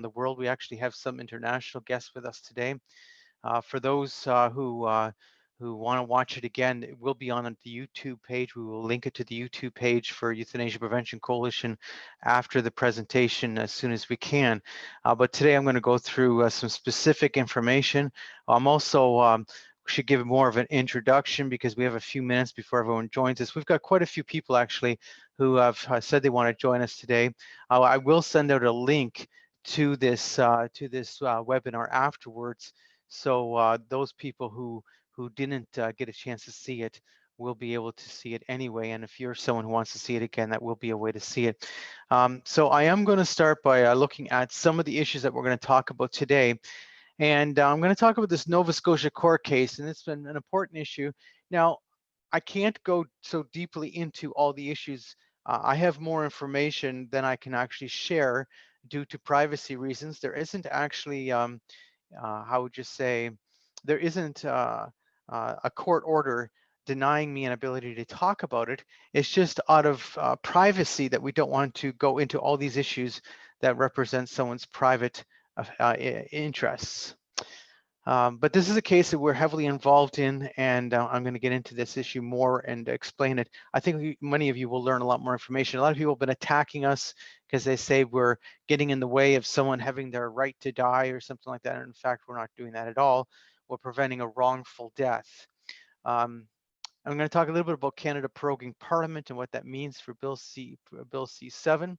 the world. We actually have some international guests with us today. For those who want to watch it again, it will be on the YouTube page. We will link it to the YouTube page for Euthanasia Prevention Coalition after the presentation as soon as we can. But today I'm going to go through some specific information. I'm also should give more of an introduction because we have a few minutes before everyone joins us. We've got quite a few people actually who have said they want to join us today. I will send out a link to this webinar afterwards, so those people who didn't get a chance to see it will be able to see it anyway. And if you're someone who wants to see it again, that will be a way to see it. So I am going to start by looking at some of the issues that we're going to talk about today. And I'm going to talk about this Nova Scotia court case, and it's been an important issue. Now, I can't go so deeply into all the issues. I have more information than I can actually share due to privacy reasons. There isn't actually, how would you say, there isn't a court order denying me an ability to talk about it. It's just out of privacy that we don't want to go into all these issues that represent someone's private interests. But this is a case that we're heavily involved in, and I'm going to get into this issue more and explain it. I think many of you will learn a lot more information. A lot of people have been attacking us because they say we're getting in the way of someone having their right to die or something like that. And in fact, we're not doing that at all. We're preventing a wrongful death. I'm going to talk a little bit about Canada proroguing Parliament and what that means for Bill C7.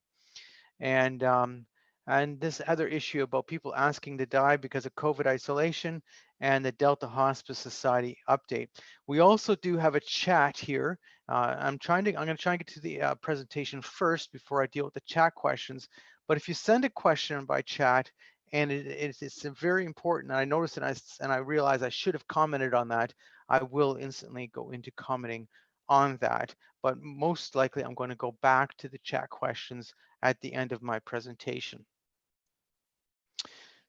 And this other issue about people asking to die because of COVID isolation and the Delta Hospice Society update. We also do have a chat here. I'm going to try and get to the presentation first before I deal with the chat questions. But if you send a question by chat, and it's very important, and I noticed and I realized I should have commented on that, I will instantly go into commenting on that. But most likely I'm going to go back to the chat questions at the end of my presentation.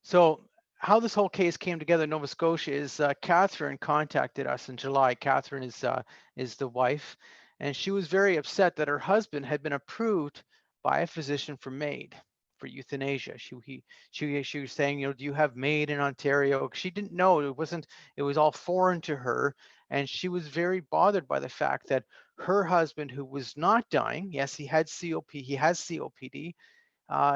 So how this whole case came together in Nova Scotia is Catherine contacted us in July. Catherine is the wife, and she was very upset that her husband had been approved by a physician for MAID, for euthanasia. She was saying, you know, do you have MAID in Ontario? She didn't know. It was all foreign to her, and she was very bothered by the fact that her husband, who was not dying, yes, he has COPD.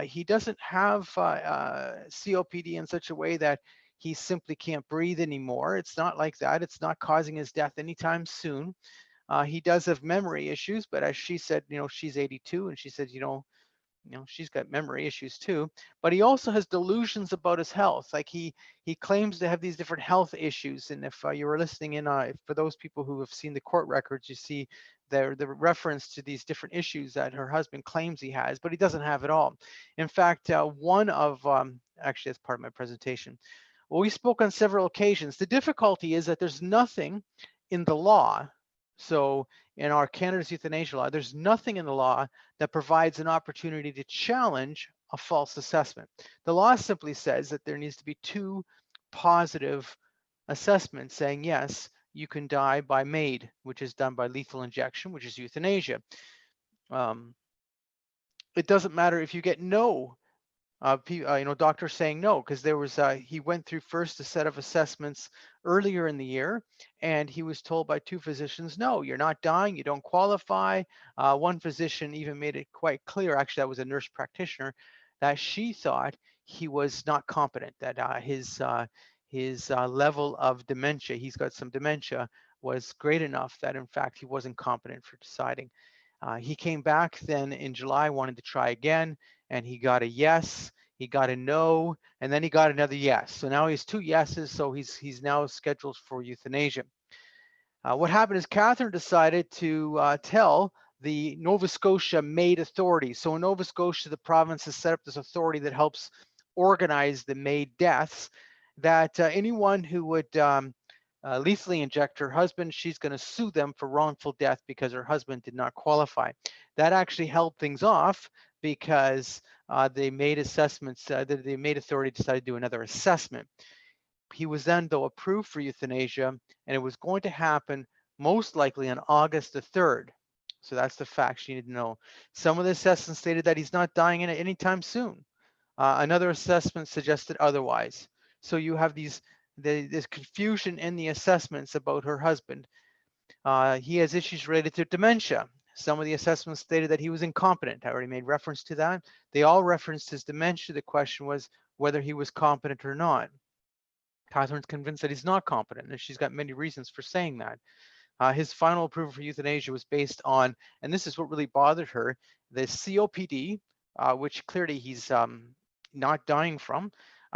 He doesn't have COPD in such a way that he simply can't breathe anymore. It's not like that. It's not causing his death anytime soon. He does have memory issues, but as she said, you know, she's 82, and she said, you know, she's got memory issues too. But he also has delusions about his health. Like he claims to have these different health issues. And if you were listening in, for those people who have seen the court records, you see the reference to these different issues that her husband claims he has, but he doesn't have it all. In fact, one of actually, that's part of my presentation. Well, we spoke on several occasions. The difficulty is that there's nothing in the law. So in our Canada's euthanasia law, there's nothing in the law that provides an opportunity to challenge a false assessment. The law simply says that there needs to be two positive assessments saying, yes, you can die by MAID, which is done by lethal injection, which is euthanasia. It doesn't matter if you get no, doctors saying no, because there was, he went through first a set of assessments earlier in the year, and he was told by two physicians, no, you're not dying, you don't qualify. One physician even made it quite clear, actually that was a nurse practitioner, that she thought he was not competent, that his level of dementia, he's got some dementia, was great enough that in fact he wasn't competent for deciding. He came back then in July, wanted to try again, and he got a yes, he got a no, and then he got another yes. So now he has two yeses, so he's now scheduled for euthanasia. What happened is Catherine decided to tell the Nova Scotia MAID authority. So in Nova Scotia, the province has set up this authority that helps organize the MAID deaths, that anyone who would lethally inject her husband, she's going to sue them for wrongful death because her husband did not qualify. That actually held things off because they made assessments, the MAID authority decided to do another assessment. He was then, though, approved for euthanasia, and it was going to happen most likely on August the 3rd. So that's the facts you need to know. Some of the assessments stated that he's not dying anytime soon. Another assessment suggested otherwise. So you have this confusion in the assessments about her husband. He has issues related to dementia. Some of the assessments stated that he was incompetent. I already made reference to that. They all referenced his dementia. The question was whether he was competent or not. Catherine's convinced that he's not competent, and she's got many reasons for saying that. His final approval for euthanasia was based on, and this is what really bothered her, the COPD, which clearly he's not dying from.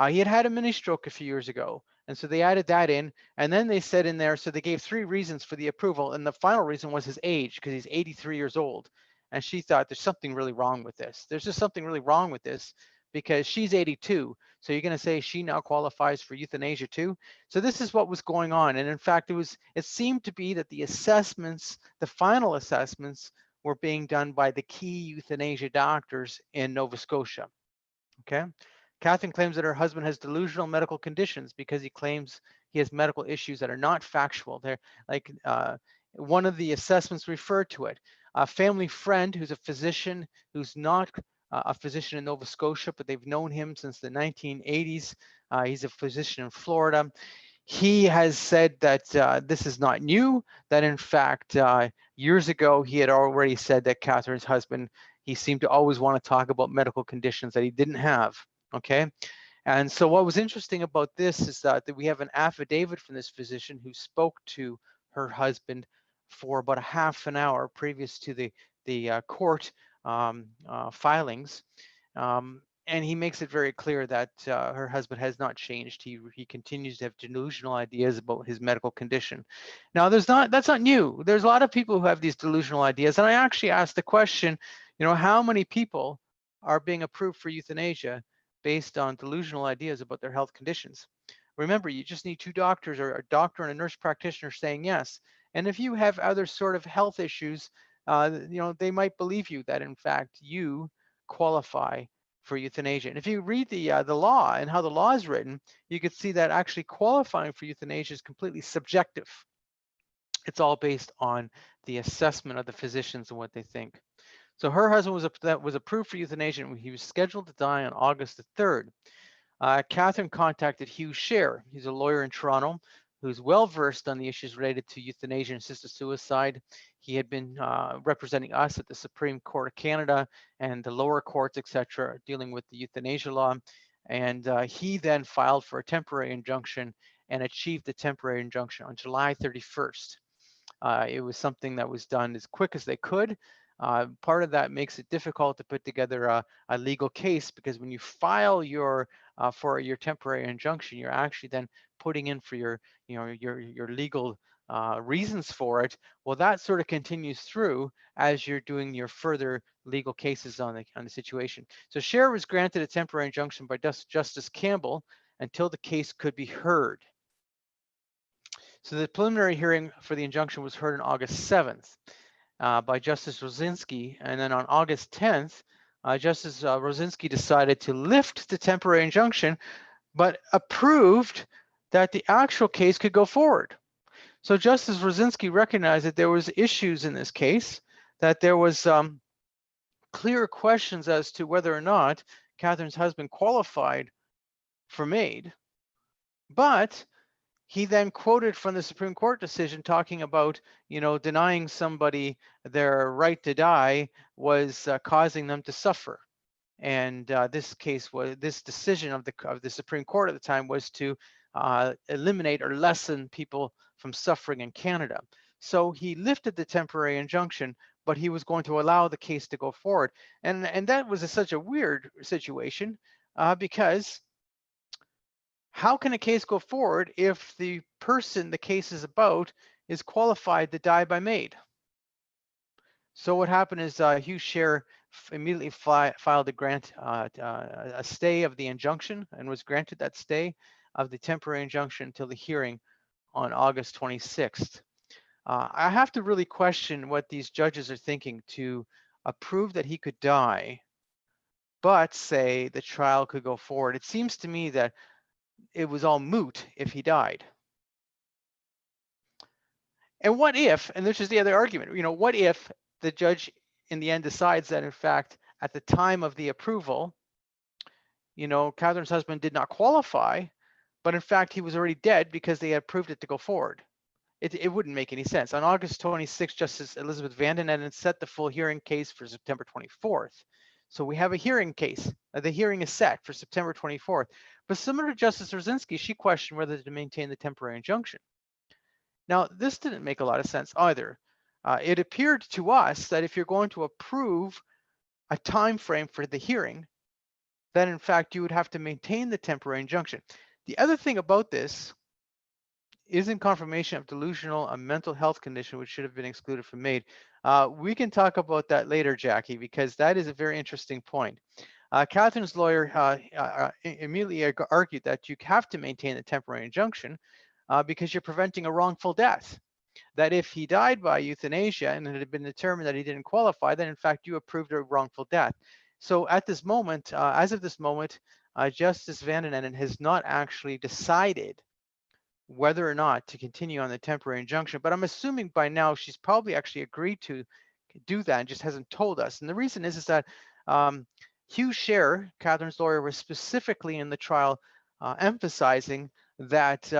He had had a mini stroke a few years ago, and so they added that in. And then they said in there, so they gave 3 reasons for the approval, and the final reason was his age, because he's 83 years old. And she thought there's something really wrong with this. There's just something really wrong with this because she's 82. So you're going to say she now qualifies for euthanasia too? So this is what was going on. And in fact, it seemed to be that the assessments, the final assessments, were being done by the key euthanasia doctors in Nova Scotia. Okay. Catherine claims that her husband has delusional medical conditions because he claims he has medical issues that are not factual. They're like one of the assessments referred to it. A family friend who's a physician, who's not a physician in Nova Scotia, but they've known him since the 1980s. He's a physician in Florida. He has said that this is not new, that in fact, years ago, he had already said that Catherine's husband, he seemed to always want to talk about medical conditions that he didn't have, okay? And so what was interesting about this is that we have an affidavit from this physician who spoke to her husband for about a half an hour previous to the court filings. And he makes it very clear that her husband has not changed. He continues to have delusional ideas about his medical condition. Now, that's not new. There's a lot of people who have these delusional ideas. And I actually asked the question, how many people are being approved for euthanasia based on delusional ideas about their health conditions? Remember, you just need 2 doctors, or a doctor and a nurse practitioner saying yes. And if you have other sort of health issues, they might believe you that in fact you qualify for euthanasia. And if you read the law and how the law is written, you could see that actually qualifying for euthanasia is completely subjective. It's all based on the assessment of the physicians and what they think. So her husband was approved for euthanasia, and he was scheduled to die on August the 3rd. Catherine contacted Hugh Scher. He's a lawyer in Toronto who's well versed on the issues related to euthanasia and assisted suicide. He had been representing us at the Supreme Court of Canada and the lower courts, etc., dealing with the euthanasia law. And he then filed for a temporary injunction and achieved the temporary injunction on July 31st. It was something that was done as quick as they could. Part of that makes it difficult to put together a legal case, because when you file for your temporary injunction, you're actually then putting in for your legal reasons for it. Well, that sort of continues through as you're doing your further legal cases on the situation. So Scher was granted a temporary injunction by Justice Campbell until the case could be heard. So the preliminary hearing for the injunction was heard on August 7th by Justice Rosinski, and then on August 10th, Justice Rosinski decided to lift the temporary injunction, but approved that the actual case could go forward. So Justice Rosinski recognized that there was issues in this case, that there was clear questions as to whether or not Catherine's husband qualified for MAID, but he then quoted from the Supreme Court decision talking about, denying somebody their right to die was causing them to suffer. And this decision of the Supreme Court at the time was to eliminate or lessen people from suffering in Canada. So he lifted the temporary injunction, but he was going to allow the case to go forward. And that was such a weird situation because how can a case go forward if the person the case is about is qualified to die by MAID? So what happened is Hugh Scher immediately filed a stay of the injunction, and was granted that stay of the temporary injunction until the hearing on August 26th. I have to really question what these judges are thinking to approve that he could die, but say the trial could go forward. It seems to me that it was all moot if he died. And what if, and this is the other argument, what if the judge in the end decides that in fact, at the time of the approval, Catherine's husband did not qualify, but in fact, he was already dead because they had proved it to go forward. It wouldn't make any sense. On August 26th, Justice Elizabeth Vanden Enden set the full hearing case for September 24th. So we have a hearing case. The hearing is set for September 24th. But similar to Justice Rosinski, she questioned whether to maintain the temporary injunction. Now, this didn't make a lot of sense either. It appeared to us that if you're going to approve a time frame for the hearing, then in fact you would have to maintain the temporary injunction. The other thing about this is in confirmation of delusional, a mental health condition which should have been excluded from MAID. We can talk about that later, Jackie, because that is a very interesting point. Catherine's lawyer immediately argued that you have to maintain the temporary injunction because you're preventing a wrongful death. That if he died by euthanasia and it had been determined that he didn't qualify, then in fact you approved a wrongful death. So at this moment, as of this moment, Justice Vanden Enden has not actually decided whether or not to continue on the temporary injunction, but I'm assuming by now she's probably actually agreed to do that and just hasn't told us. And the reason is that Hugh Scher, Catherine's lawyer, was specifically in the trial emphasizing that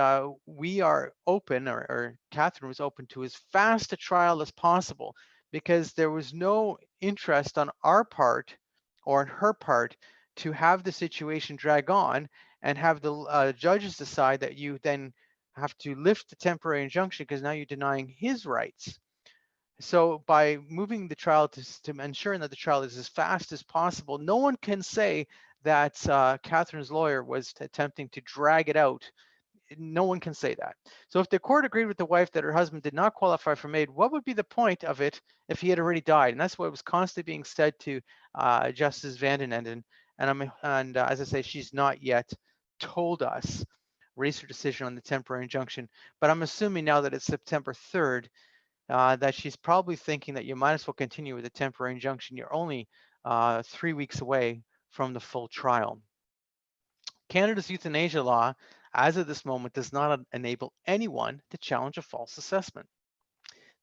we are open, or Catherine was open to as fast a trial as possible, because there was no interest on our part or on her part to have the situation drag on and have the judges decide that you then have to lift the temporary injunction because now you're denying his rights. So by moving the trial to ensuring that the trial is as fast as possible, no one can say that Catherine's lawyer was attempting to drag it out. No one can say that. So if the court agreed with the wife that her husband did not qualify for MAID, what would be the point of it if he had already died? And that's what was constantly being said to Justice Vanden Enden. And as I say, she's not yet told us, raised her decision on the temporary injunction. But I'm assuming now that it's September 3rd, that she's probably thinking that you might as well continue with the temporary injunction. You're only 3 weeks away from the full trial. Canada's euthanasia law, as of this moment, does not enable anyone to challenge a false assessment.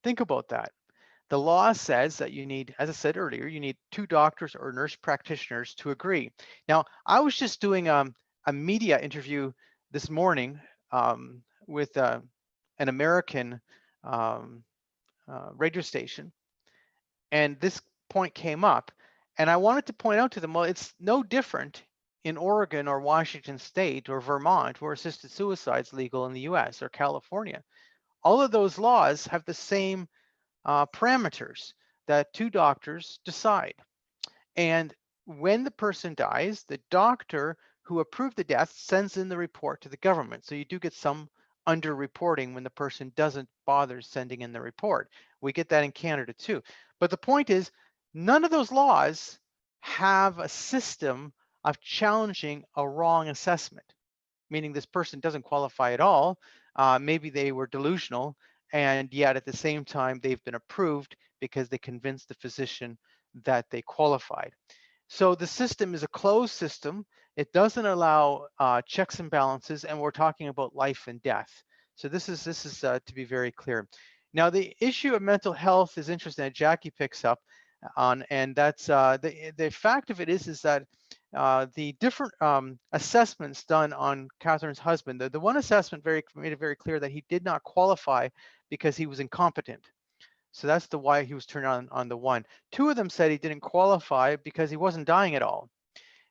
Think about that. The law says that you need, as I said earlier, you need 2 doctors or nurse practitioners to agree. Now, I was just doing a media interview this morning with an American radio station, and this point came up, and I wanted to point out to them, well, it's no different in Oregon or Washington State or Vermont, where assisted suicide is legal in the US, or California. All of those laws have the same parameters that 2 doctors decide. And when the person dies, the doctor who approved the death sends in the report to the government. So you do get some underreporting when the person doesn't bother sending in the report. We get that in Canada too. But the point is, none of those laws have a system of challenging a wrong assessment, meaning this person doesn't qualify at all. Maybe they were delusional, and yet at the same time, they've been approved because they convinced the physician that they qualified. So the system is a closed system. It doesn't allow checks and balances, and we're talking about life and death. So this is to be very clear. Now, the issue of mental health is interesting that Jackie picks up on, and that's the fact of it is that the different assessments done on Catherine's husband, the one assessment made it very clear that he did not qualify because he was incompetent. So that's the why he was turned on the one. 2 of them said he didn't qualify because he wasn't dying at all.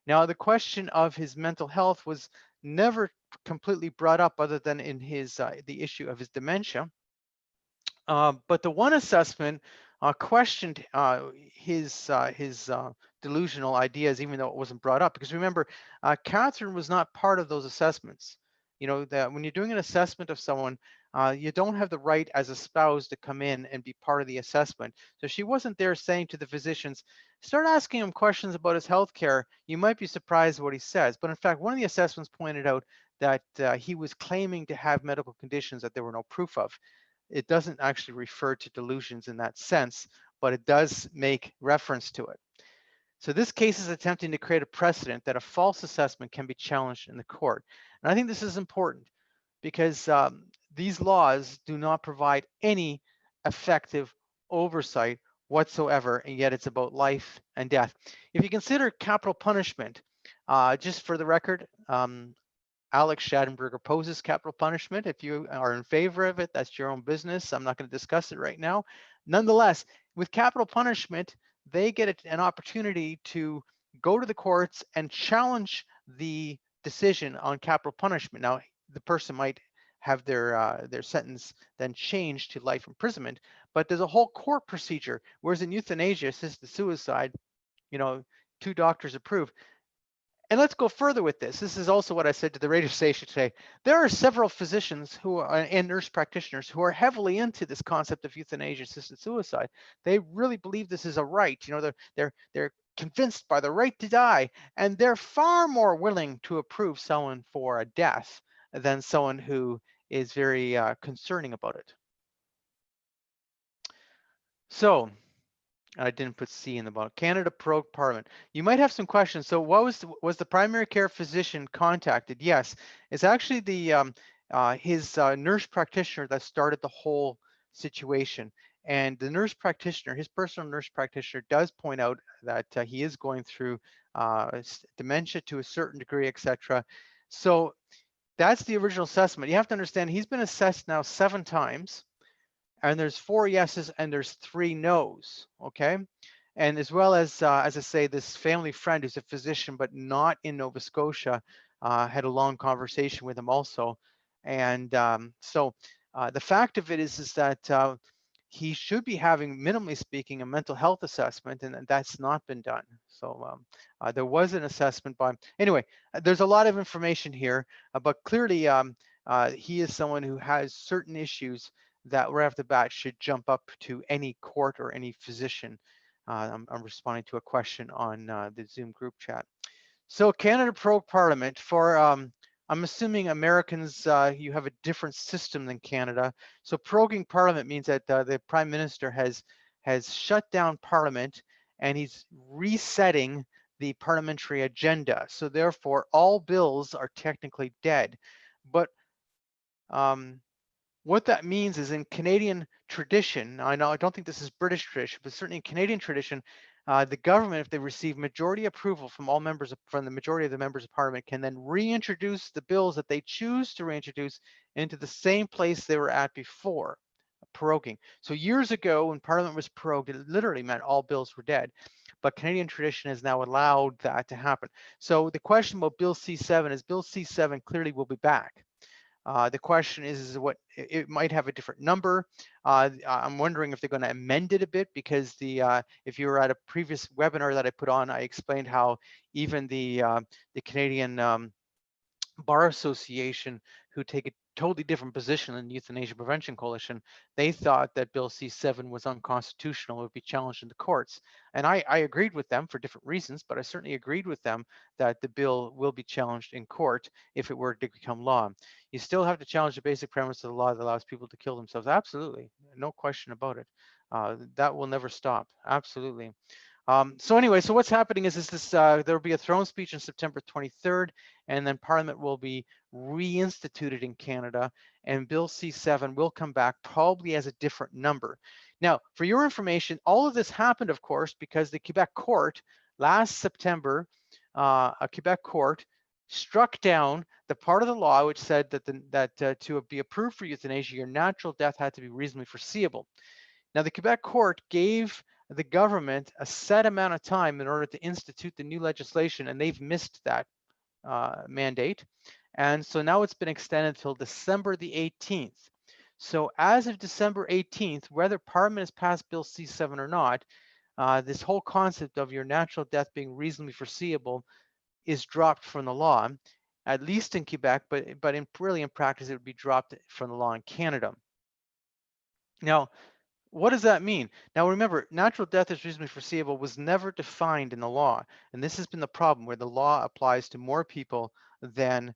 Now, the question of his mental health was never completely brought up other than in his the issue of his dementia. But the one assessment questioned his delusional ideas, even though it wasn't brought up. Because remember, Catherine was not part of those assessments. You know, that when you're doing an assessment of someone, you don't have the right as a spouse to come in and be part of the assessment. So she wasn't there saying to the physicians, start asking him questions about his health care. You might be surprised what he says. But in fact, one of the assessments pointed out that he was claiming to have medical conditions that there were no proof of. It doesn't actually refer to delusions in that sense, but it does make reference to it. So this case is attempting to create a precedent that a false assessment can be challenged in the court. And I think this is important because these laws do not provide any effective oversight whatsoever, and yet it's about life and death. If you consider capital punishment, Just for the record, Alex Schadenberg opposes capital punishment. If you are in favor of it, that's your own business. I'm not going to discuss it right now. Nonetheless, with capital punishment, they get an opportunity to go to the courts and challenge the decision on capital punishment. Now, the person might have their sentence then changed to life imprisonment, but there's a whole court procedure. Whereas in euthanasia, assisted suicide, you know, 2 doctors approve. And let's go further with this. This is also what I said to the radio station today. There are several physicians who are and nurse practitioners who are heavily into this concept of euthanasia-assisted suicide. They really believe this is a right. You know, they're convinced by the right to die, and they're far more willing to approve someone for a death than someone who is very concerning about it. So I didn't put C in the bottom. Canada Pro Parliament. You might have some questions. So what was the primary care physician contacted? Yes, it's actually the his nurse practitioner that started the whole situation. And the nurse practitioner, his personal nurse practitioner, does point out that he is going through dementia to a certain degree, etc. So that's the original assessment. You have to understand he's been assessed now 7 times, and there's 4 yeses and there's 3 nos, okay? And as well as I say, this family friend who's a physician but not in Nova Scotia had a long conversation with him also. And so the fact of it is that he should be having, minimally speaking, a mental health assessment, and that's not been done. So there was an assessment by, anyway, there's a lot of information here, but clearly he is someone who has certain issues that right off the bat should jump up to any court or any physician. I'm responding to a question on the Zoom group chat. So Canada Pro Parliament, for I'm assuming Americans, you have a different system than Canada. So proroguing Parliament means that the Prime Minister has shut down Parliament and he's resetting the parliamentary agenda. So therefore, all bills are technically dead. But what that means is in Canadian tradition, I don't think this is British tradition, but certainly in Canadian tradition, the government, if they receive majority approval from from the majority of the members of Parliament, can then reintroduce the bills that they choose to reintroduce into the same place they were at before, proroguing. So years ago, when Parliament was prorogued, it literally meant all bills were dead. But Canadian tradition has now allowed that to happen. So the question about Bill C7 is Bill C7 clearly will be back. The question is what it might have a different number. I'm wondering if they're going to amend it a bit, because if you were at a previous webinar that I put on, I explained how even the Canadian Bar Association, who take a totally different position than the Euthanasia Prevention Coalition, they thought that Bill C7 was unconstitutional, would be challenged in the courts. And I agreed with them for different reasons, but I certainly agreed with them that the bill will be challenged in court if it were to become law. You still have to challenge the basic premise of the law that allows people to kill themselves. Absolutely, no question about it. That will never stop, absolutely. So anyway, so what's happening is this, there will be a throne speech on September 23rd, and then Parliament will be reinstituted in Canada, and Bill C7 will come back probably as a different number. Now, for your information, all of this happened, of course, because the Quebec court last September, a Quebec court struck down the part of the law which said that to be approved for euthanasia, your natural death had to be reasonably foreseeable. Now, the Quebec court gave the government a set amount of time in order to institute the new legislation, and they've missed that mandate. And so now it's been extended until December the 18th. So as of December 18th, whether Parliament has passed Bill C7 or not, this whole concept of your natural death being reasonably foreseeable is dropped from the law, at least in Quebec, but really in practice, it would be dropped from the law in Canada. Now, what does that mean? Now, remember, natural death is reasonably foreseeable was never defined in the law. And this has been the problem, where the law applies to more people than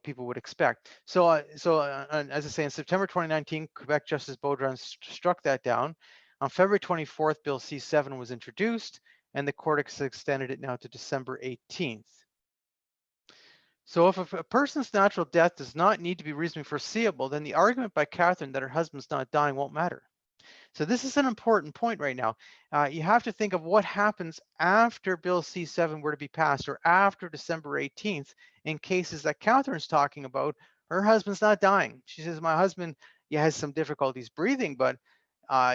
people would expect. So, as I say, in September 2019, Quebec Justice Baudrin struck that down. On February 24th, Bill C7 was introduced, and the court extended it now to December 18th. So if a person's natural death does not need to be reasonably foreseeable, then the argument by Catherine that her husband's not dying won't matter. So this is an important point right now. You have to think of what happens after Bill C-7 were to be passed, or after December 18th, in cases that Catherine's talking about. Her husband's not dying. She says, my husband, yeah, has some difficulties breathing, but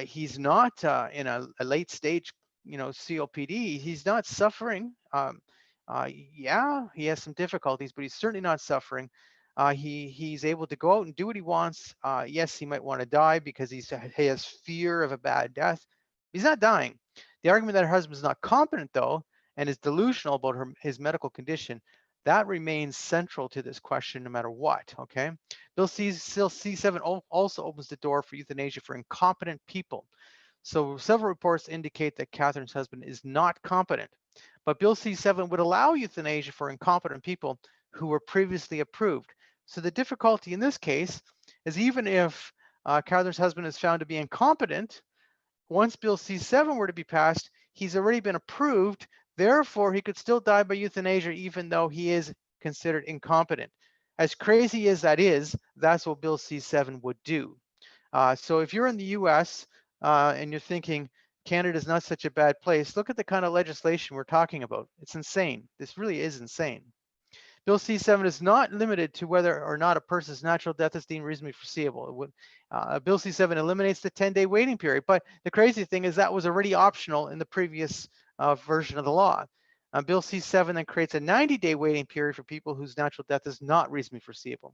he's not in a late stage, COPD. He's not suffering. Yeah, he has some difficulties, but he's certainly not suffering. He's able to go out and do what he wants. Yes, he might want to die because he has fear of a bad death. He's not dying. The argument that her husband's not competent, though, and is delusional about his medical condition, that remains central to this question no matter what, okay? Bill C-7 also opens the door for euthanasia for incompetent people. So several reports indicate that Catherine's husband is not competent, but Bill C-7 would allow euthanasia for incompetent people who were previously approved. So the difficulty in this case is, even if Catherine's husband is found to be incompetent, once Bill C-7 were to be passed, he's already been approved. Therefore, he could still die by euthanasia even though he is considered incompetent. As crazy as that is, that's what Bill C-7 would do. So if you're in the US and you're thinking Canada's not such a bad place, look at the kind of legislation we're talking about. It's insane. This really is insane. Bill C-7 is not limited to whether or not a person's natural death is deemed reasonably foreseeable. Bill C-7 eliminates the 10-day waiting period, but the crazy thing is that was already optional in the previous version of the law. Bill C-7 then creates a 90-day waiting period for people whose natural death is not reasonably foreseeable.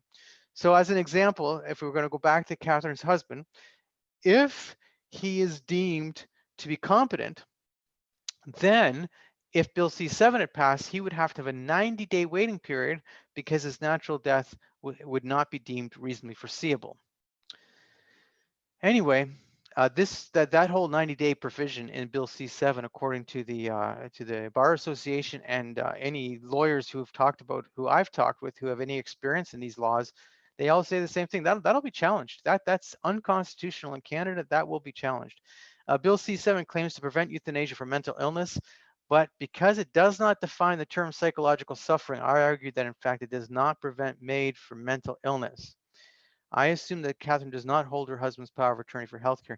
So as an example, if we were going to go back to Catherine's husband, if he is deemed to be competent, then if Bill C-7 had passed, he would have to have a 90-day waiting period because his natural death would not be deemed reasonably foreseeable. Anyway, that whole 90-day provision in Bill C-7, according to the Bar Association and any lawyers who I've talked with who have any experience in these laws, they all say the same thing. That'll be challenged. That's unconstitutional in Canada. That will be challenged. Bill C-7 claims to prevent euthanasia for mental illness, but because it does not define the term psychological suffering, I argue that in fact it does not prevent MAID from mental illness. I assume that Catherine does not hold her husband's power of attorney for healthcare.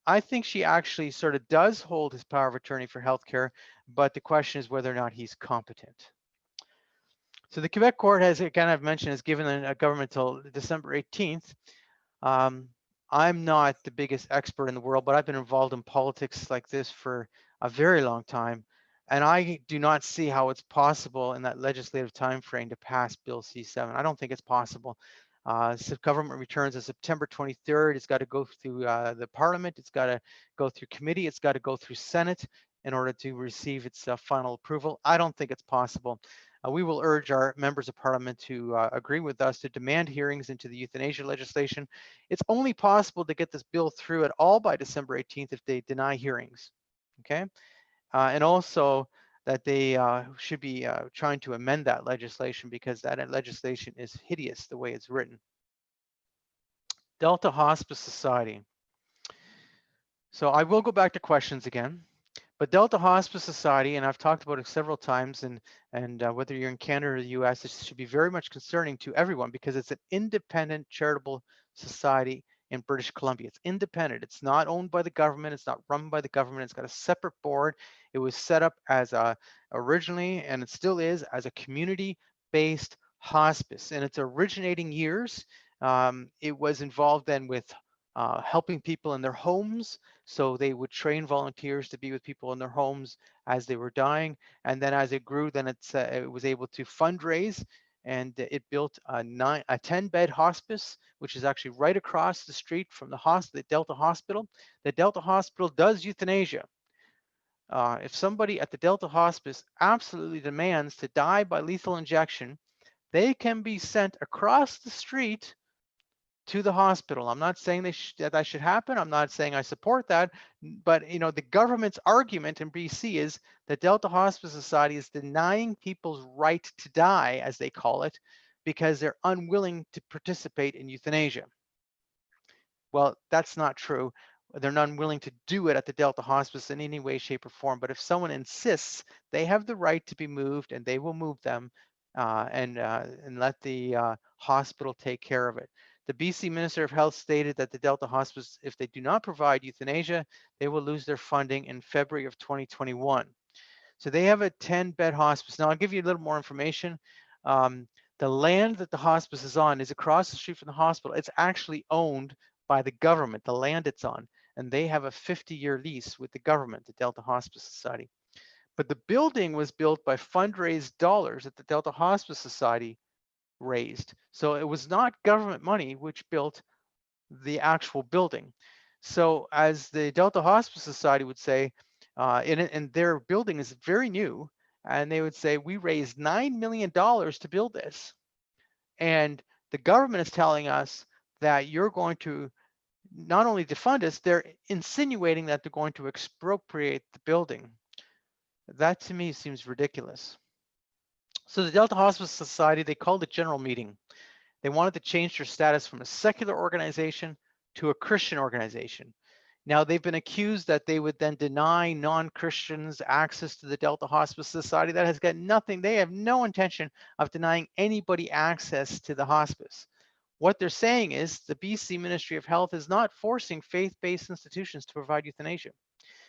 I think she actually sort of does hold his power of attorney for healthcare, but the question is whether or not he's competent. So the Quebec court has, again, I've mentioned, has given a government till December 18th. I'm not the biggest expert in the world, but I've been involved in politics like this for a very long time. And I do not see how it's possible in that legislative time frame to pass Bill C-7. I don't think it's possible. So government returns on September 23rd. It's got to go through the Parliament. It's got to go through committee. It's got to go through Senate in order to receive its final approval. I don't think it's possible. We will urge our members of Parliament to agree with us to demand hearings into the euthanasia legislation. It's only possible to get this bill through at all by December 18th if they deny hearings, okay? And also that they should be trying to amend that legislation because that legislation is hideous the way it's written. Delta Hospice Society. So I will go back to questions again. But Delta Hospice Society, and I've talked about it several times, and whether you're in Canada or the US, it should be very much concerning to everyone because it's an independent charitable society in British Columbia. It's independent. It's not owned by the government. It's not run by the government. It's got a separate board. It was set up as originally, and it still is, as a community-based hospice. In its originating years, it was involved then with helping people in their homes. So they would train volunteers to be with people in their homes as they were dying. And then as it grew, then it was able to fundraise, and it built a 10-bed hospice, which is actually right across the street from the Delta Hospital. The Delta Hospital does euthanasia. If somebody at the Delta Hospice absolutely demands to die by lethal injection, they can be sent across the street to the hospital. I'm not saying that should happen. I'm not saying I support that, but the government's argument in BC is that Delta Hospice Society is denying people's right to die, as they call it, because they're unwilling to participate in euthanasia. Well, that's not true. They're not willing to do it at the Delta Hospice in any way, shape, or form. But if someone insists, they have the right to be moved, and they will move them and let the hospital take care of it. The BC Minister of Health stated that the Delta Hospice, if they do not provide euthanasia, they will lose their funding in February of 2021. So they have a 10-bed hospice. Now I'll give you a little more information. The land that the hospice is on is across the street from the hospital. It's actually owned by the government, the land it's on, and they have a 50-year lease with the government, the Delta Hospice Society. But the building was built by fundraised dollars that the Delta Hospice Society raised. So it was not government money which built the actual building. So as the Delta Hospice Society would say, and their building is very new, and they would say, we raised $9 million to build this. And the government is telling us that you're going to not only defund us, they're insinuating that they're going to expropriate the building. That to me seems ridiculous. So the Delta Hospice Society, they called a general meeting. They wanted to change their status from a secular organization to a Christian organization. Now, they've been accused that they would then deny non-Christians access to the Delta Hospice Society. That has got nothing, they have no intention of denying anybody access to the hospice. What they're saying is the BC Ministry of Health is not forcing faith-based institutions to provide euthanasia.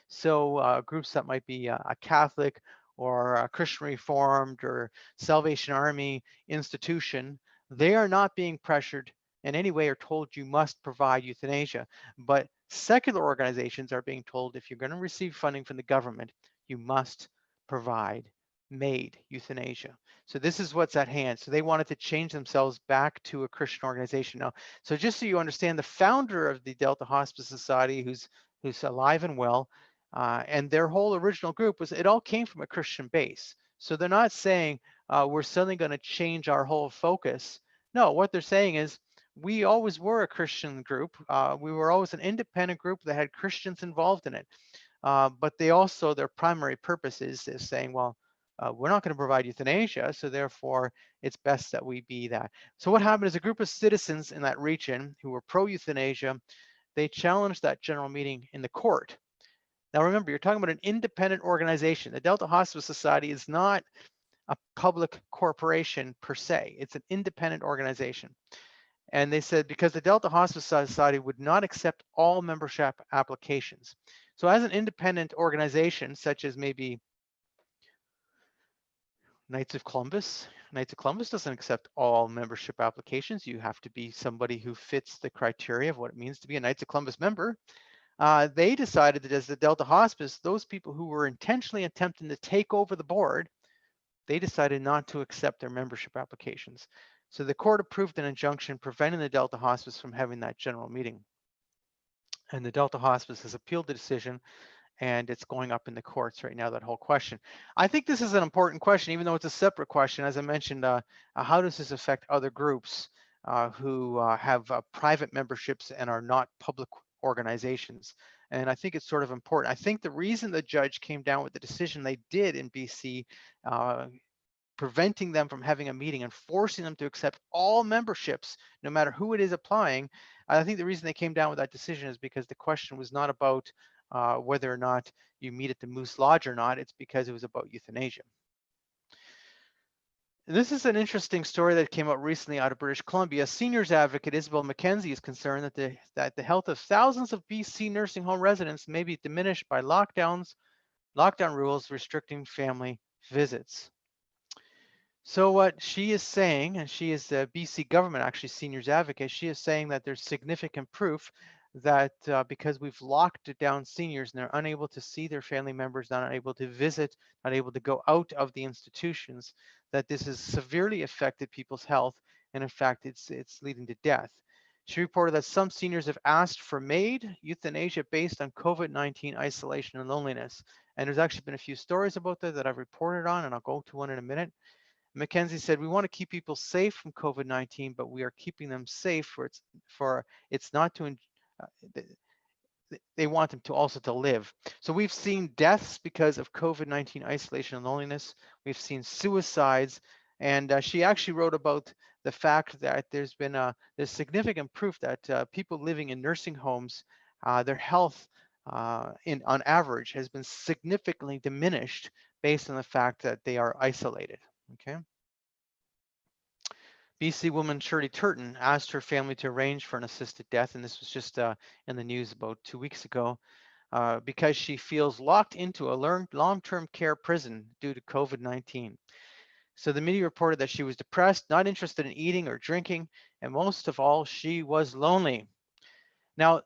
So groups that might be a Catholic or a Christian Reformed or Salvation Army institution, they are not being pressured in any way or told you must provide euthanasia. But secular organizations are being told if you're going to receive funding from the government, you must provide MAID euthanasia. So this is what's at hand. So they wanted to change themselves back to a Christian organization now. So just so you understand, the founder of the Delta Hospice Society, who's alive and well, and their whole original group was, it all came from a Christian base. So they're not saying we're suddenly going to change our whole focus. No, what they're saying is we always were a Christian group. We were always an independent group that had Christians involved in it. But they also, their primary purpose is saying, well, we're not going to provide euthanasia, so therefore it's best that we be that. So what happened is a group of citizens in that region who were pro-euthanasia, they challenged that general meeting in the court. Now remember, you're talking about an independent organization. The Delta Hospice Society is not a public corporation per se. It's an independent organization. And they said because the Delta Hospice Society would not accept all membership applications. So as an independent organization, such as maybe Knights of Columbus doesn't accept all membership applications. You have to be somebody who fits the criteria of what it means to be a Knights of Columbus member. They decided that as the Delta Hospice, those people who were intentionally attempting to take over the board, they decided not to accept their membership applications. So the court approved an injunction preventing the Delta Hospice from having that general meeting. And the Delta Hospice has appealed the decision, and it's going up in the courts right now, that whole question. I think this is an important question, even though it's a separate question. As I mentioned, how does this affect other groups who have private memberships and are not public organizations? And I think it's sort of important. I think the reason the judge came down with the decision they did in BC, preventing them from having a meeting and forcing them to accept all memberships, no matter who it is applying, I think the reason they came down with that decision is because the question was not about whether or not you meet at the Moose Lodge or not. It's because it was about euthanasia. This is an interesting story that came out recently out of British Columbia. Seniors advocate Isabel McKenzie is concerned that the health of thousands of BC nursing home residents may be diminished by lockdown rules restricting family visits. So what she is saying, and she is the BC government actually seniors advocate, she is saying that there's significant proof that because we've locked down seniors and they're unable to see their family members, not able to visit, not able to go out of the institutions, that this has severely affected people's health, and in fact, it's leading to death. She reported that some seniors have asked for MAID euthanasia based on COVID-19 isolation and loneliness. And there's actually been a few stories about that I've reported on, and I'll go to one in a minute. McKenzie said, we want to keep people safe from COVID-19, but we are keeping them safe for it's not to, they want them to also to live. So we've seen deaths because of COVID-19 isolation and loneliness. We've seen suicides. And she actually wrote about the fact that there's significant proof that people living in nursing homes, their health on average has been significantly diminished based on the fact that they are isolated. Okay. BC woman Shirley Turton asked her family to arrange for an assisted death, and this was just in the news about 2 weeks ago, because she feels locked into a long-term care prison due to COVID-19. So the media reported that she was depressed, not interested in eating or drinking, and most of all, she was lonely. Now,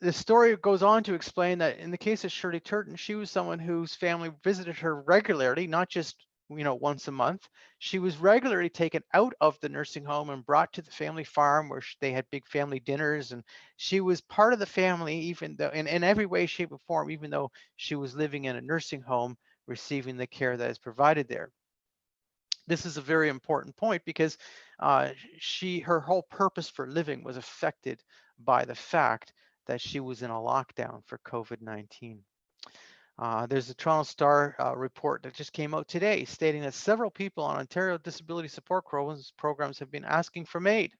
the story goes on to explain that in the case of Shirley Turton, she was someone whose family visited her regularly, not just once a month. She was regularly taken out of the nursing home and brought to the family farm where they had big family dinners, and she was part of the family, even though in every way, shape, or form, even though she was living in a nursing home receiving the care that is provided there. This is a very important point because her whole purpose for living was affected by the fact that she was in a lockdown for COVID-19. There's a Toronto Star report that just came out today stating that several people on Ontario disability support programs have been asking for aid.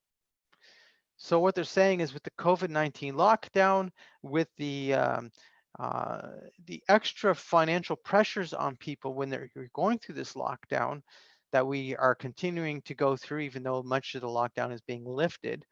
So what they're saying is with the COVID-19 lockdown, with the extra financial pressures on people when they're going through this lockdown that we are continuing to go through, even though much of the lockdown is being lifted,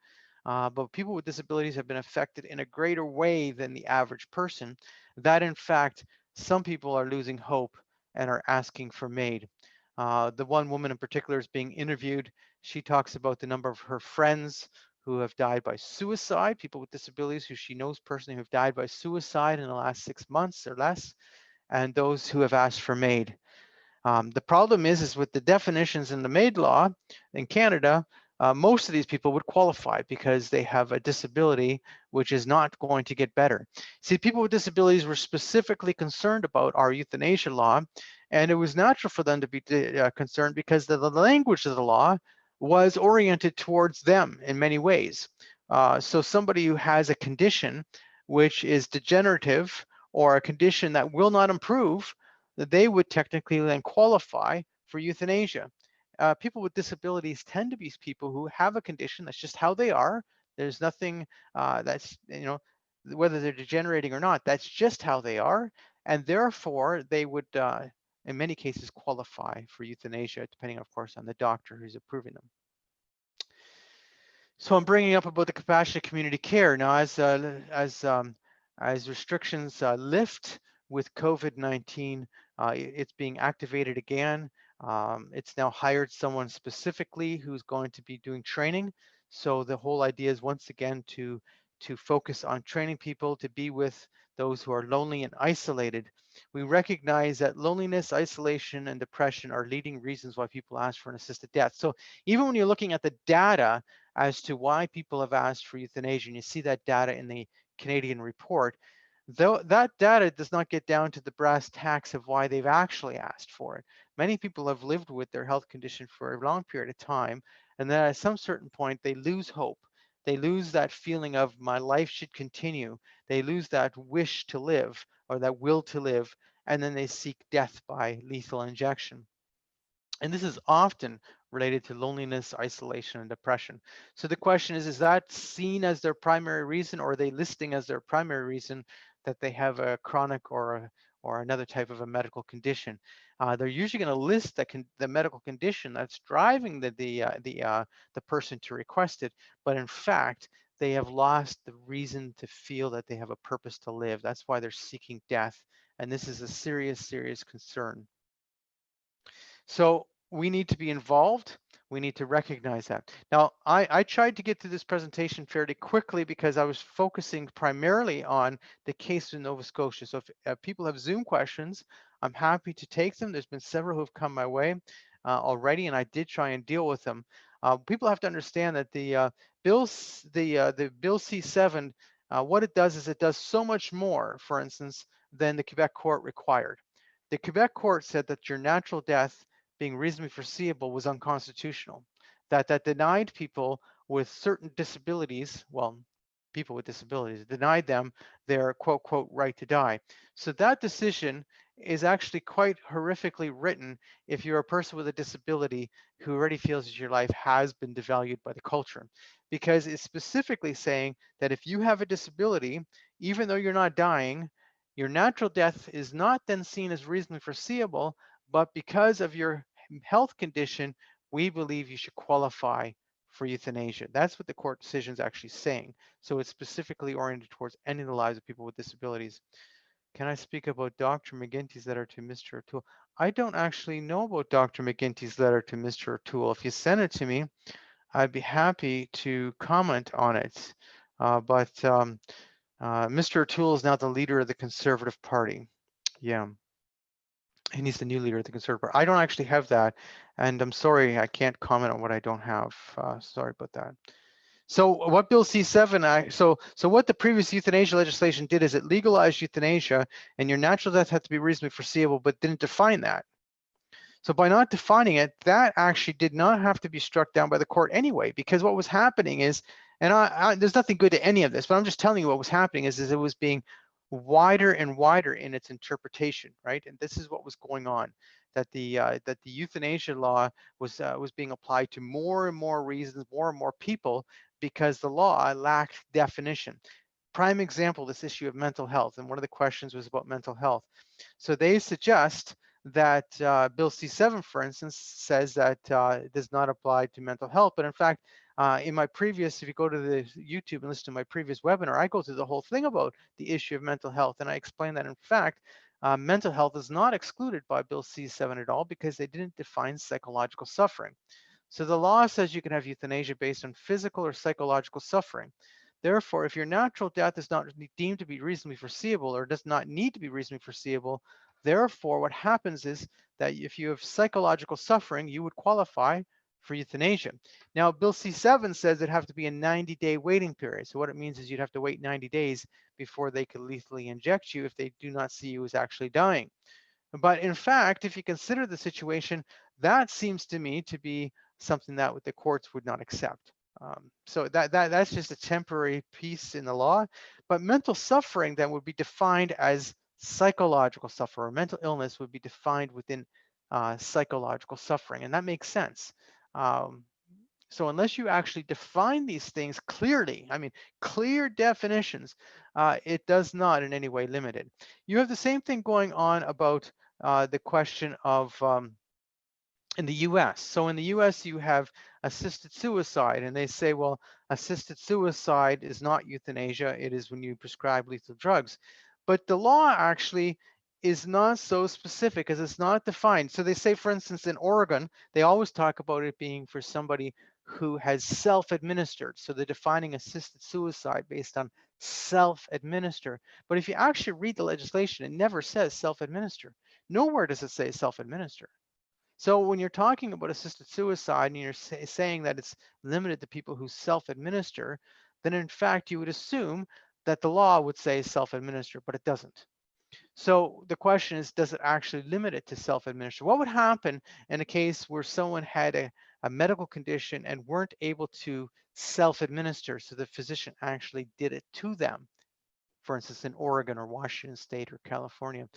but people with disabilities have been affected in a greater way than the average person, that in fact, some people are losing hope and are asking for aid. The one woman in particular is being interviewed. She talks about the number of her friends who have died by suicide, people with disabilities who she knows personally who have died by suicide in the last 6 months or less, and those who have asked for aid. The problem is with the definitions in the MAID law in Canada, most of these people would qualify because they have a disability which is not going to get better. See, people with disabilities were specifically concerned about our euthanasia law, and it was natural for them to be concerned because the language of the law was oriented towards them in many ways. So somebody who has a condition which is degenerative or a condition that will not improve, that they would technically then qualify for euthanasia. People with disabilities tend to be people who have a condition that's just how they are. There's nothing that's, whether they're degenerating or not, that's just how they are. And therefore, they would, in many cases, qualify for euthanasia, depending, of course, on the doctor who's approving them. So I'm bringing up about the compassionate community care now as restrictions lift with COVID-19, it's being activated again. It's now hired someone specifically who's going to be doing training. So the whole idea is once again to focus on training people to be with those who are lonely and isolated. We recognize that loneliness, isolation, and depression are leading reasons why people ask for an assisted death. So even when you're looking at the data as to why people have asked for euthanasia, and you see that data in the Canadian report, though that data does not get down to the brass tacks of why they've actually asked for it. Many people have lived with their health condition for a long period of time, and then at some certain point they lose hope. They lose that feeling of my life should continue. They lose that wish to live or that will to live, and then they seek death by lethal injection. And this is often related to loneliness, isolation, and depression. So the question is that seen as their primary reason, or are they listing as their primary reason that they have a chronic or another type of a medical condition? They're usually going to list the medical condition that's driving the person to request it, but in fact, they have lost the reason to feel that they have a purpose to live. That's why they're seeking death, and this is a serious, serious concern. So we need to be involved. We need to recognize that. Now, I tried to get through this presentation fairly quickly because I was focusing primarily on the case in Nova Scotia. So if people have Zoom questions, I'm happy to take them. There's been several who have come my way already, and I did try and deal with them. People have to understand that the Bill C7, what it does is it does so much more, for instance, than the Quebec court required. The Quebec court said that your natural death being reasonably foreseeable was unconstitutional, that denied people with certain disabilities, well, people with disabilities, denied them their quote, quote, right to die. So that decision is actually quite horrifically written if you're a person with a disability who already feels that your life has been devalued by the culture, because it's specifically saying that if you have a disability, even though you're not dying, your natural death is not then seen as reasonably foreseeable, but because of your health condition, we believe you should qualify for euthanasia. That's what the court decision is actually saying. So it's specifically oriented towards ending the lives of people with disabilities. Can I speak about Dr. McGinty's letter to Mr. O'Toole? I don't actually know about Dr. McGinty's letter to Mr. O'Toole. If you send it to me, I'd be happy to comment on it. But Mr. O'Toole is now the leader of the Conservative Party. Yeah, and he's the new leader of the Conservative Party. I don't actually have that, and I'm sorry I can't comment on what I don't have. Sorry about that. So what Bill C7, so what the previous euthanasia legislation did is it legalized euthanasia, and your natural death had to be reasonably foreseeable, but didn't define that. So by not defining it, that actually did not have to be struck down by the court anyway, because what was happening is, and there's nothing good to any of this, but I'm just telling you what was happening is it was being wider and wider in its interpretation, right? And this is what was going on, that the euthanasia law was being applied to more and more reasons, more and more people, because the law lacked definition. Prime example, this issue of mental health, and one of the questions was about mental health. So they suggest that Bill C7, for instance, says that it does not apply to mental health. But in fact, in my previous, if you go to the YouTube and listen to my previous webinar, I go through the whole thing about the issue of mental health. And I explain that, in fact, mental health is not excluded by Bill C7 at all because they didn't define psychological suffering. So the law says you can have euthanasia based on physical or psychological suffering. Therefore, if your natural death is not deemed to be reasonably foreseeable or does not need to be reasonably foreseeable, therefore, what happens is that if you have psychological suffering, you would qualify for euthanasia. Now, Bill C7 says it'd have to be a 90-day waiting period. So what it means is you'd have to wait 90 days before they could lethally inject you if they do not see you as actually dying. But in fact, if you consider the situation, that seems to me to be something that the courts would not accept. So that's just a temporary piece in the law. But mental suffering then would be defined as psychological suffering, or mental illness would be defined within psychological suffering, and that makes sense. Um, so unless you actually define these things clearly, I mean, clear definitions, it does not in any way limit it. You have the same thing going on about the question of in the US. So in the US, you have assisted suicide, and they say, well, assisted suicide is not euthanasia. It is when you prescribe lethal drugs. But the law actually is not so specific as it's not defined. So they say, for instance, in Oregon, they always talk about it being for somebody who has self-administered. So they're defining assisted suicide based on self-administer. But if you actually read the legislation, it never says self-administer. Nowhere does it say self-administer. So when you're talking about assisted suicide and you're saying that it's limited to people who self-administer, then in fact you would assume that the law would say self-administer, but it doesn't. So the question is, does it actually limit it to self-administer? What would happen in a case where someone had a medical condition and weren't able to self-administer, so the physician actually did it to them, for instance, in Oregon or Washington State or California?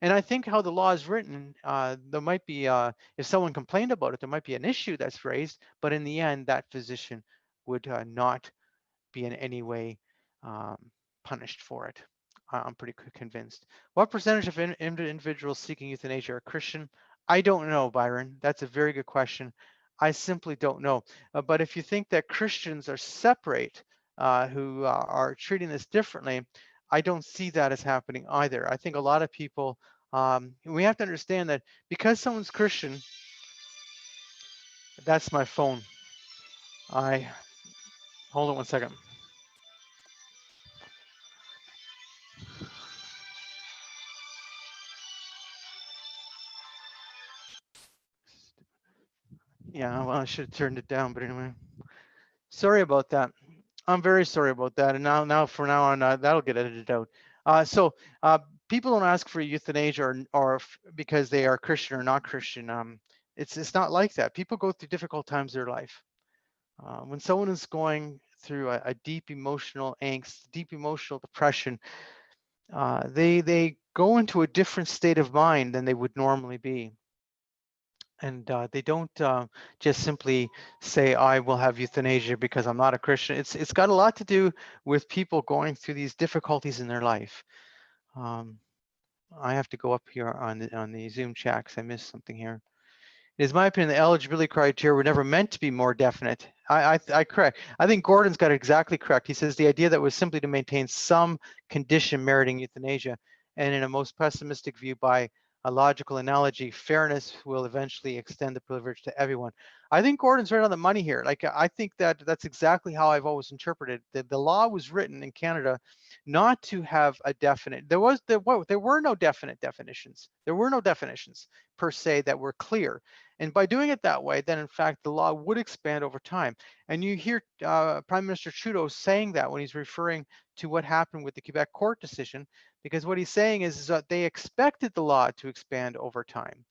And I think how the law is written, there might be, if someone complained about it, there might be an issue that's raised, but in the end, that physician would not be in any way um, punished for it. I'm pretty convinced. What percentage of individuals seeking euthanasia are Christian? I don't know, Byron. That's a very good question. I simply don't know. But if you think that Christians are separate, who are treating this differently, I don't see that as happening either. I think a lot of people, we have to understand that because someone's Christian, that's my phone. Hold on one second. Yeah, well, I should have turned it down, but anyway, sorry about that. I'm very sorry about that. And now from now on, that'll get edited out. So people don't ask for euthanasia or because they are Christian or not Christian. It's not like that. People go through difficult times in their life. When someone is going through a deep emotional angst, deep emotional depression, they go into a different state of mind than they would normally be. And they don't just simply say, I will have euthanasia because I'm not a Christian. It's got a lot to do with people going through these difficulties in their life. I have to go up here on the Zoom chat because I missed something here. It is my opinion the eligibility criteria were never meant to be more definite. I correct. I think Gordon's got it exactly correct. He says the idea that was simply to maintain some condition meriting euthanasia, and in a most pessimistic view, by a logical analogy, fairness will eventually extend the privilege to everyone. I think Gordon's right on the money here. Like, I think that that's exactly how I've always interpreted it. The law was written in Canada not to have a definite. There were no definite definitions. There were no definitions per se that were clear. And by doing it that way, then in fact, the law would expand over time. And you hear Prime Minister Trudeau saying that when he's referring to what happened with the Quebec court decision, because what he's saying is that they expected the law to expand over time.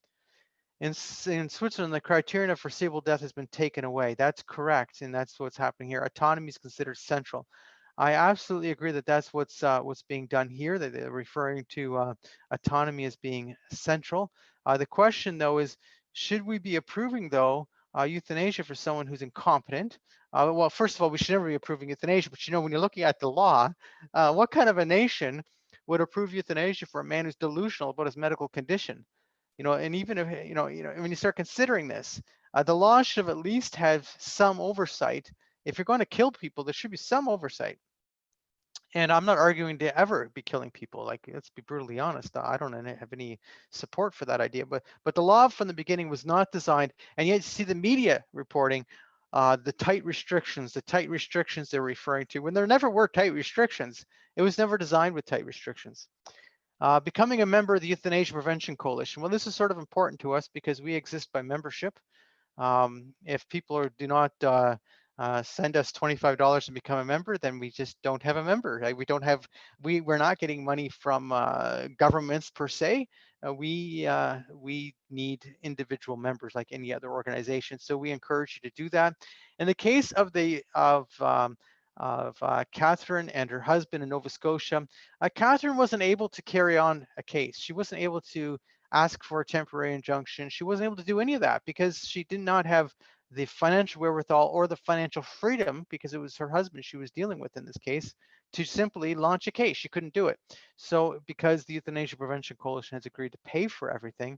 In Switzerland, the criterion of foreseeable death has been taken away. That's correct, and that's what's happening here. Autonomy is considered central. I absolutely agree that that's what's being done here. That they're referring to autonomy as being central. The question, though, is should we be approving, though, euthanasia for someone who's incompetent? Well, first of all, we should never be approving euthanasia. But when you're looking at the law, what kind of a nation would approve euthanasia for a man who's delusional about his medical condition? And even if when you start considering this, the law should have at least have some oversight. If you're going to kill people, there should be some oversight. And I'm not arguing to ever be killing people. Like, let's be brutally honest. I don't have any support for that idea. But the law from the beginning was not designed. And yet, you see the media reporting the tight restrictions they're referring to, when there never were tight restrictions. It was never designed with tight restrictions. Becoming a member of the Euthanasia Prevention Coalition. Well, this is sort of important to us because we exist by membership. If people do not send us $25 to become a member, then we just don't have a member. We're not getting money from governments per se. We need individual members like any other organization. So we encourage you to do that. In the case of Catherine and her husband in Nova Scotia, Catherine wasn't able to carry on a case. She wasn't able to ask for a temporary injunction. She wasn't able to do any of that because she did not have the financial wherewithal or the financial freedom, because it was her husband she was dealing with in this case, to simply launch a case. She couldn't do it. So because the Euthanasia Prevention Coalition has agreed to pay for everything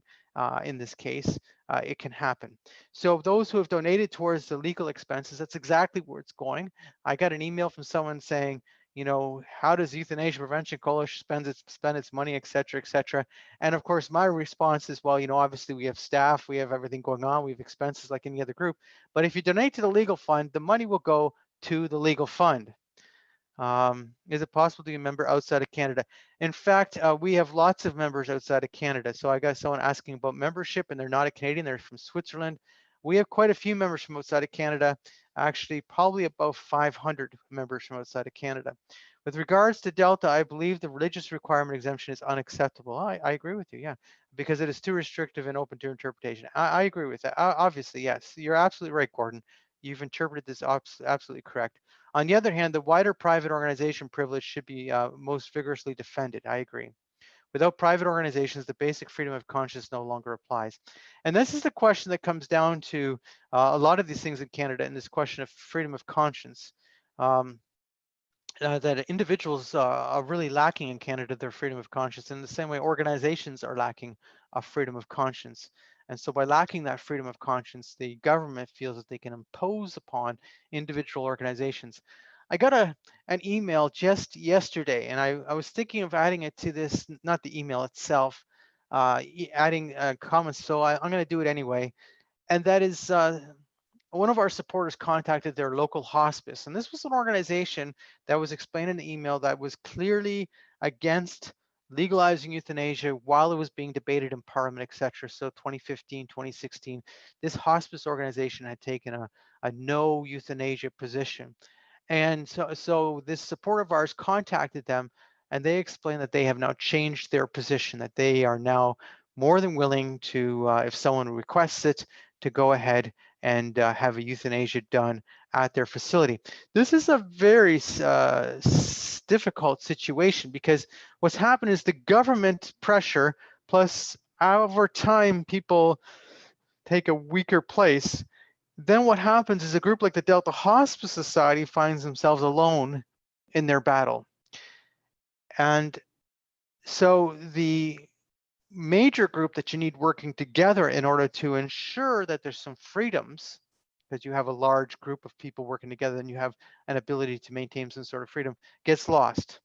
in this case, it can happen. So those who have donated towards the legal expenses, that's exactly where it's going. I got an email from someone saying, how does Euthanasia Prevention Coalition spend its money, et cetera, et cetera. And of course, my response is, well, obviously we have staff, we have everything going on, we have expenses like any other group. But if you donate to the legal fund, the money will go to the legal fund. Is it possible to be a member outside of Canada? In fact, we have lots of members outside of Canada. So I got someone asking about membership, and they're not a Canadian, they're from Switzerland. We have quite a few members from outside of Canada, actually probably about 500 members from outside of Canada. With regards to Delta, I believe the religious requirement exemption is unacceptable. I agree with you, yeah, because it is too restrictive and open to interpretation. I agree with that. Obviously, yes, you're absolutely right, Gordon. You've interpreted this absolutely correct. On the other hand, the wider private organization privilege should be most vigorously defended. I agree. Without private organizations, the basic freedom of conscience no longer applies. And this is the question that comes down to a lot of these things in Canada, and this question of freedom of conscience. That individuals are really lacking in Canada, their freedom of conscience, in the same way organizations are lacking a freedom of conscience. And so by lacking that freedom of conscience, the government feels that they can impose upon individual organizations. I got an email just yesterday, and I was thinking of adding it to this, not the email itself, adding comments, so I'm going to do it anyway. And that is one of our supporters contacted their local hospice. And this was an organization that was explained in the email that was clearly against legalizing euthanasia while it was being debated in Parliament, etc. So 2015, 2016, this hospice organization had taken a no euthanasia position. And so this supporter of ours contacted them, and they explained that they have now changed their position, that they are now more than willing to, if someone requests it, to go ahead and have a euthanasia done at their facility. This is a very difficult situation, because what's happened is the government pressure, plus over time people take a weaker place. Then what happens is a group like the Delta Hospice Society finds themselves alone in their battle. And so the major group that you need working together in order to ensure that there's some freedoms, because you have a large group of people working together and you have an ability to maintain some sort of freedom, gets lost.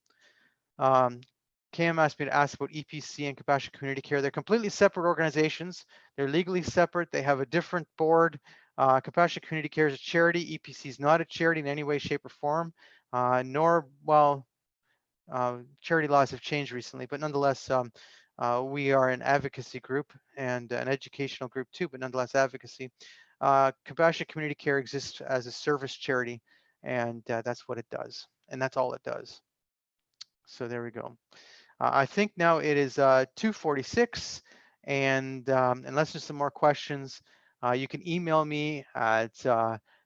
Cam asked me to ask about EPC and Compassion Community Care. They're completely separate organizations. They're legally separate. They have a different board. Compassion Community Care is a charity. EPC is not a charity in any way, shape, or form, charity laws have changed recently, but nonetheless, we are an advocacy group and an educational group too, but nonetheless advocacy. Compassion Community Care exists as a service charity, and that's what it does, and that's all it does. So there we go. I think now it is 2:46, and unless there's some more questions, you can email me at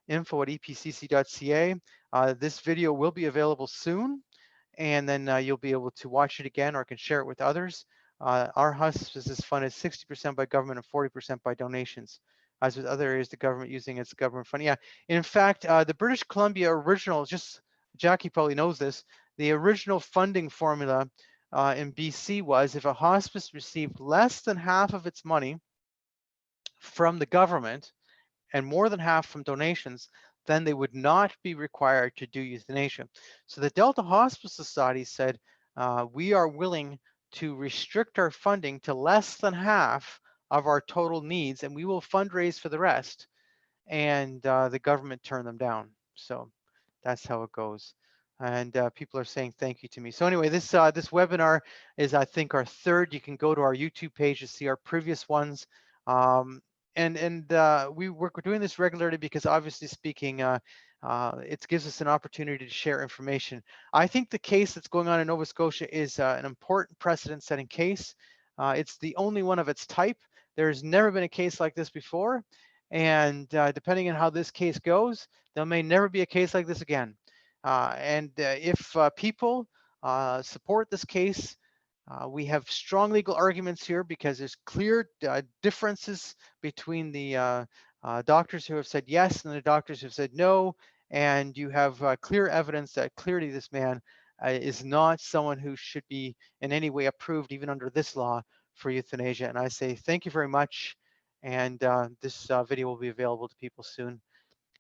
info@epcc.ca. This video will be available soon, and then you'll be able to watch it again or can share it with others. Our hospices fund is 60% by government and 40% by donations. As with other areas, the government using its government funding. Yeah, in fact, the British Columbia original, just Jackie probably knows this, the original funding formula in BC was if a hospice received less than half of its money from the government and more than half from donations, then they would not be required to do euthanasia. So the Delta Hospice Society said, we are willing to restrict our funding to less than half of our total needs, and we will fundraise for the rest. And the government turned them down. So that's how it goes. And people are saying thank you to me. So anyway, this webinar is, I think, our third. You can go to our YouTube page to see our previous ones. We're doing this regularly because, obviously speaking, it gives us an opportunity to share information. I think the case that's going on in Nova Scotia is an important precedent-setting case. It's the only one of its type. There has never been a case like this before. And depending on how this case goes, there may never be a case like this again. If people support this case, we have strong legal arguments here because there's clear differences between the doctors who have said yes and the doctors who have said no. And you have clear evidence that clearly this man is not someone who should be in any way approved, even under this law, for euthanasia. And I say thank you very much. And this video will be available to people soon.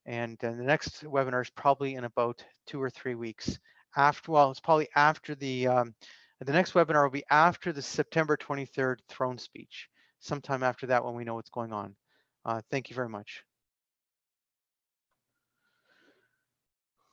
And the next webinar is probably in about 2 or 3 weeks. It's probably after the next webinar will be after the September 23rd throne speech, sometime after that when we know what's going on. Thank you very much.